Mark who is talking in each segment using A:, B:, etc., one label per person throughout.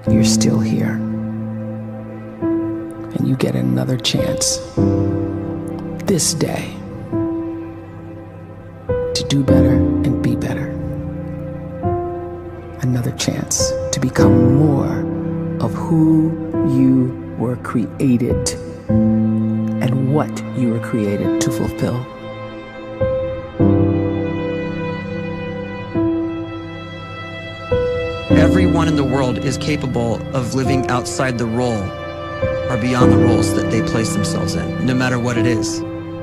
A: you're still here. And you get another chance this day to do better and be better. Another chance to become more of who you were created and what you were created to fulfill.
B: Everyone in the world is capable of living outside the role or beyond the roles that they place themselves in, no matter what it is.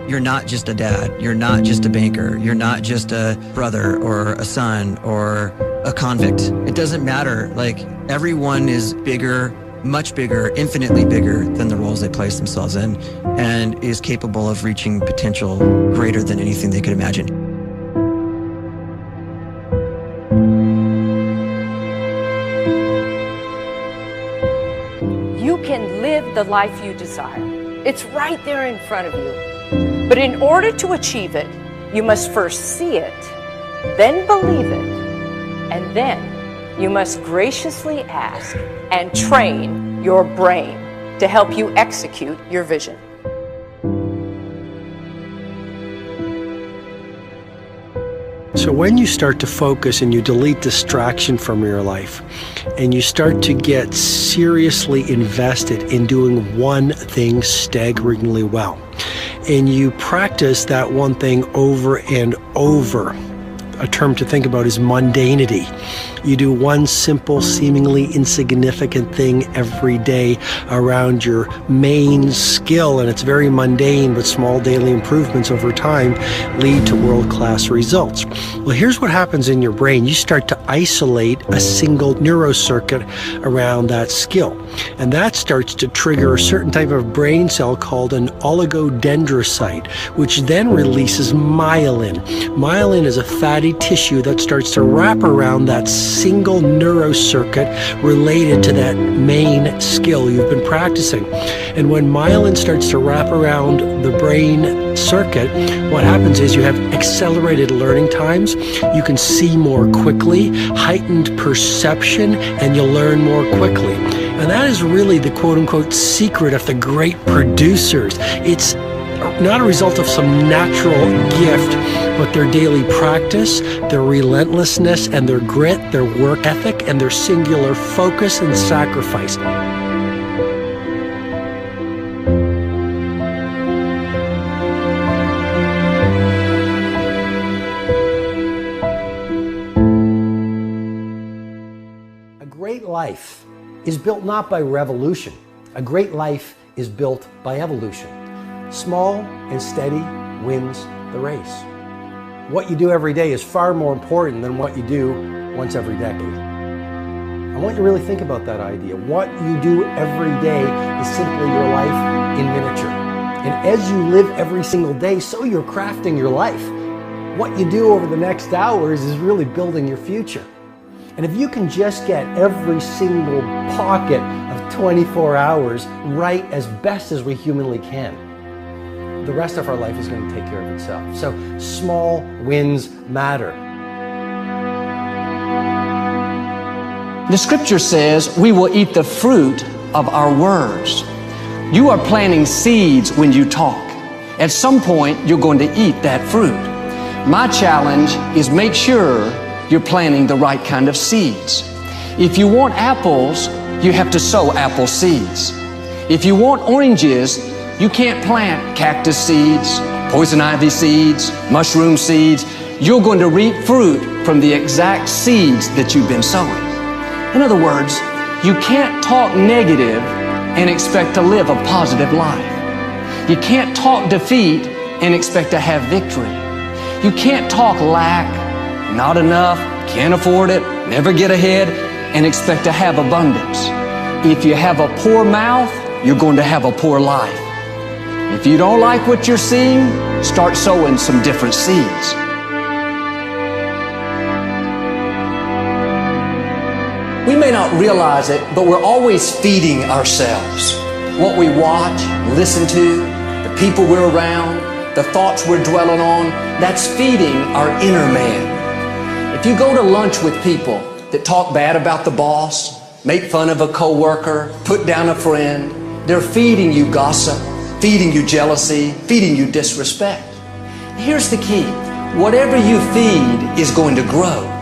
B: You're not just a dad, you're not just a banker, you're not just a brother or a son or a convict. It doesn't matter. Like, everyone is bigger, much bigger, infinitely bigger than the roles they place themselves in, and is capable of reaching potential greater than anything they could imagine.
C: You can live the life you desire. It's right there in front of you. But in order to achieve it, you must first see it, then believe it, and then you must graciously ask and train your brain to help you execute your vision.
D: So when you start to focus and you delete distraction from your life, and you start to get seriously invested in doing one thing staggeringly well, and you practice that one thing over and over, a term to think about is mundanity. You do one simple, seemingly insignificant thing every day around your main skill, and it's very mundane, but small daily improvements over time lead to world-class results. Well, here's what happens in your brain. You start to isolate a single neurocircuit around that skill, and that starts to trigger a certain type of brain cell called an oligodendrocyte, which then releases myelin. Myelin is a fatty tissue that starts to wrap around that single neurocircuit related to that main skill you've been practicing. And when myelin starts to wrap around the brain circuit, what happens is you have accelerated learning times, you can see more quickly, heightened perception, and you'll learn more quickly. And that is really the quote-unquote secret of the great producers. It's not a result of some natural gift, but their daily practice, their relentlessness and their grit, their work ethic, and their singular focus and sacrifice. A great life is built not by revolution. A great life is built by evolution. Small and steady wins the race. What you do every day is far more important than what you do once every decade. I want you to really think about that idea. What you do every day is simply your life in miniature. And as you live every single day, so you're crafting your life. What you do over the next hours is really building your future. And if you can just get every single pocket of 24 hours right as best as we humanly can, the rest of our life is going to take care of itself. So small wins matter.
E: The scripture says we will eat the fruit of our words. You are planting seeds when you talk. At some point, you're going to eat that fruit. My challenge is make sure you're planting the right kind of seeds. If you want apples, you have to sow apple seeds. If you want oranges, you can't plant cactus seeds, poison ivy seeds, mushroom seeds. You're going to reap fruit from the exact seeds that you've been sowing. In other words, you can't talk negative and expect to live a positive life. You can't talk defeat and expect to have victory. You can't talk lack, not enough, can't afford it, never get ahead, and expect to have abundance. If you have a poor mouth, you're going to have a poor life. If you don't like what you're seeing, start sowing some different seeds. We may not realize it, but we're always feeding ourselves. What we watch, listen to, the people we're around, the thoughts we're dwelling on, that's feeding our inner man. If you go to lunch with people that talk bad about the boss, make fun of a coworker, put down a friend. They're feeding you gossip, feeding you jealousy, feeding you disrespect. Here's the key. Whatever you feed is going to grow.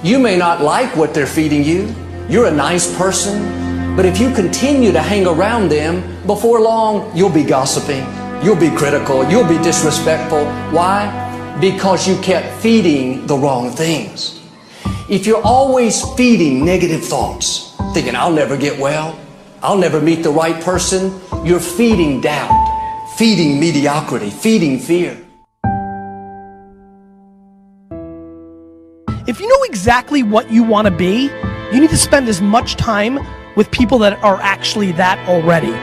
E: You may not like what they're feeding you. You're a nice person, but if you continue to hang around them, before long, you'll be gossiping. You'll be critical. You'll be disrespectful. Why? Because you kept feeding the wrong things. If you're always feeding negative thoughts, thinking, I'll never get well, I'll never meet the right person, you're feeding doubt, feeding mediocrity, feeding fear.
F: If you know exactly what you want to be, you need to spend as much time with people that are actually that already.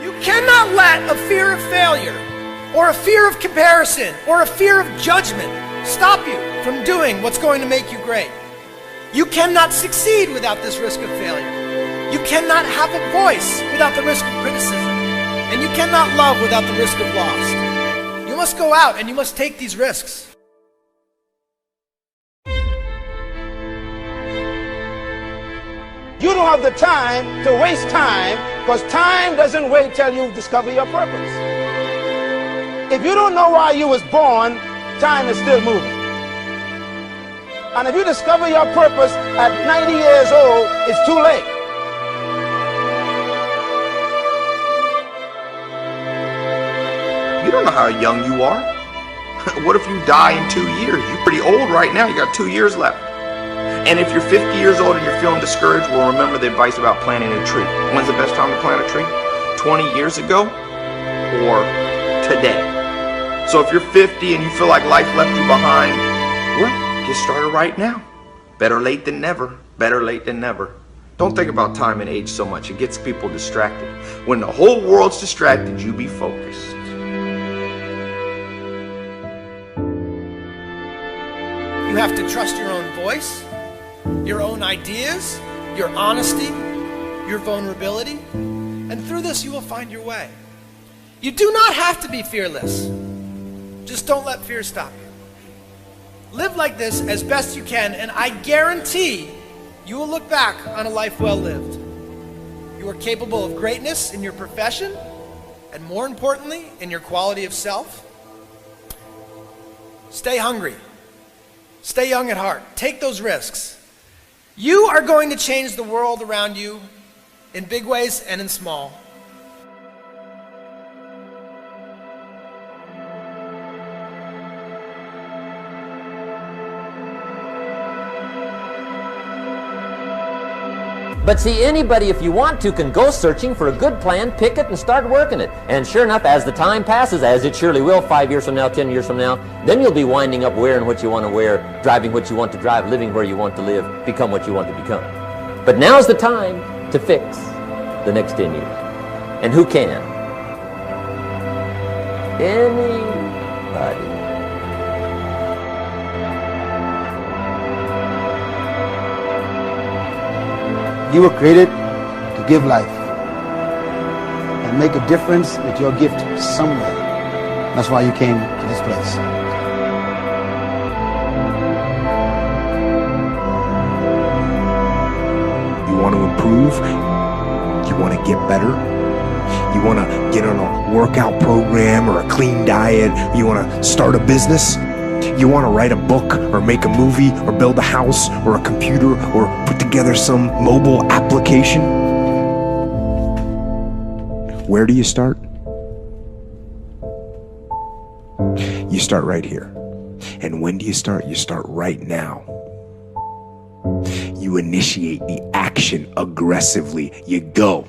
F: You cannot let a fear of failure, or a fear of comparison, or a fear of judgment stop you from doing what's going to make you great. You cannot succeed without this risk of failure. You cannot have a voice without the risk of criticism. And you cannot love without the risk of loss. You must go out and you must take these risks.
G: You don't have the time to waste time, because time doesn't wait till you discover your purpose. If you don't know why you was born, time is still moving. And if you discover your purpose at 90 years old, it's too late.
H: You don't know how young you are. What if you die in 2 years? You're pretty old right now. You got 2 years left. And if you're 50 years old and you're feeling discouraged, well, remember the advice about planting a tree. When's the best time to plant a tree? 20 years ago or today? So if you're 50 and you feel like life left you behind, well, get started right now. Better late than never. Better late than never. Don't think about time and age so much. It gets people distracted. When the whole world's distracted, you be focused.
F: You have to trust your own voice, your own ideas, your honesty, your vulnerability, and through this you will find your way. You do not have to be fearless. Just don't let fear stop you. Live like this as best you can, and I guarantee you will look back on a life well lived. You are capable of greatness in your profession, and more importantly, in your quality of self. Stay hungry. Stay young at heart. Take those risks. You are going to change the world around you in big ways and in small.
I: But see, anybody, if you want to, can go searching for a good plan, pick it, and start working it. And sure enough, as the time passes, as it surely will, 5 years from now, 10 years from now, then you'll be winding up wearing what you want to wear, driving what you want to drive, living where you want to live, become what you want to become. But now's the time to fix the next 10 years. And who can? Anybody.
J: You were created to give life and make a difference with your gift somewhere. That's why you came to this place.
K: You want to improve? You want to get better? You want to get on a workout program or a clean diet? You want to start a business? You want to write a book or make a movie or build a house or a computer or put together some mobile application? Where do you start? You start right here. And when do you start? You start right now. You initiate the action aggressively. You go.